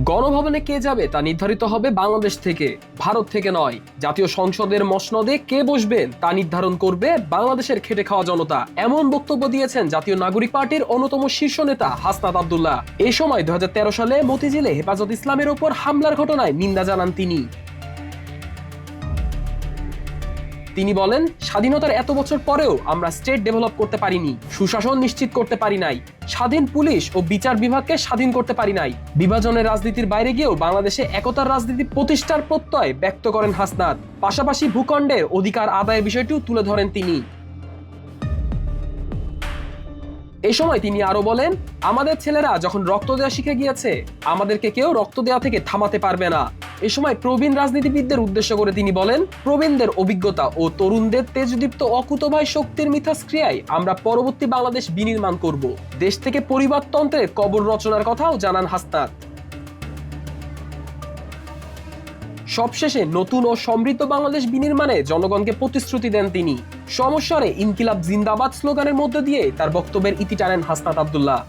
গণভবনে কে যাবে তা নির্ধারিত হবে বাংলাদেশ থেকে, ভারত থেকে নয়। জাতীয় সংসদের মসনদে কে বসবেন তা নির্ধারণ করবে বাংলাদেশের খেটে খাওয়া জনতা, এমন বক্তব্য দিয়েছেন জাতীয় নাগরিক পার্টির অন্যতম শীর্ষ নেতা হাসনাত আব্দুল্লাহ। এই সময় 2013 সালে মতিঝিলে হেফাজত ইসলামের ওপর হামলার ঘটনায় নিন্দা জানান তিনি বলেন, স্বাধীনতার এত বছর পরেও আমরা স্টেট ডেভেলপ করতে পারিনি, সুশাসন নিশ্চিত করতে পারি নাই, স্বাধীন পুলিশ ও বিচার বিভাগকে স্বাধীন করতে পারি নাই। বিভাজনের রাজনীতির বাইরে গিয়েও বাংলাদেশে একতার রাজনীতি প্রতিষ্ঠার প্রত্যয় ব্যক্ত করেন হাসনাত। পাশাপাশি ভূখণ্ডের অধিকার আদায়ের বিষয়টিও তুলে ধরেন তিনি। এই সময় তিনি আরো বলেন, আমাদের ছেলেরা যখন রক্ত দেওয়া শিখে গিয়েছে, আমাদেরকে কেউ রক্ত দেওয়া থেকে থামাতে পারবে না। এ সময় প্রবীণ রাজনীতিবিদদের উদ্দেশ্য করে তিনি বলেন, প্রবীণদের অভিজ্ঞতা ও তরুণদের তেজদীপ্ত অকুতোভয় শক্তির মিথস্ক্রিয়ায় আমরা পরবর্তী বাংলাদেশ বিনির্মাণ করব। দেশ থেকে পরিবারতন্ত্রের কবর রচনার কথাও জানান হাসনাত। সবশেষে নতুন ও সমৃদ্ধ বাংলাদেশ বিনির্মাণে জনগণকে প্রতিশ্রুতি দেন তিনি। সমস্যারে ইনকিলাব জিন্দাবাদ স্লোগানের মধ্য দিয়ে তার বক্তব্যের ইতি টানেন হাসনাত আব্দুল্লাহ।